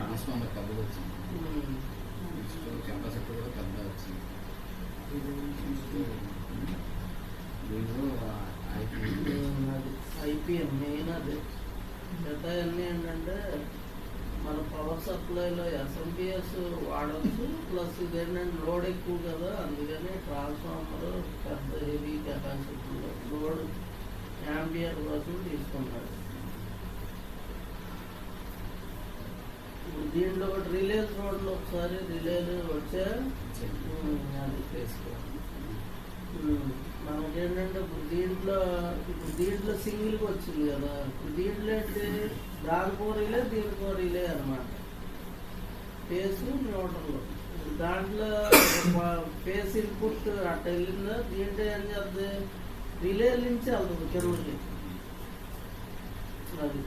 Transformer పెద్దగా వచ్చింది, capacitor కూడా పెద్ద వచ్చింది. దీంట్లో ఐపీఎం మెయిన్ అది. మిగతా అన్నీ ఏంటంటే మన పవర్ సప్లైలో ఎస్ఎంపిఎస్ వాడచ్చు, ప్లస్ ఇదేంటంటే లోడ్ ఎక్కువ కదా, అందుకని ట్రాన్స్ఫార్మర్ పెద్ద హెవీ కెపాసిటీలో లోడ్ యాంపియర్ కోసం తీసుకున్నాడు. ఇప్పుడు దీంట్లో ఒకటి రిలే చూడండి ఒకసారి, రిలేలు వచ్చా అది చేసుకోవాలి. మనకేంటంటే ఇప్పుడు దీంట్లో సింగిల్గా వచ్చింది కదా, ఇప్పుడు దీంట్లో ఏంటి దానికో రిలే దీనికో రిలే అనమాట, ఫేస్ న్యూట్రల్. దాంట్లో ఫేస్ ఇన్పుట్ అట్ట వెళ్ళిందా, దీంట్లో ఏం చేద్ది రిలే నుంచి వెళ్తుంది కిందకి. అది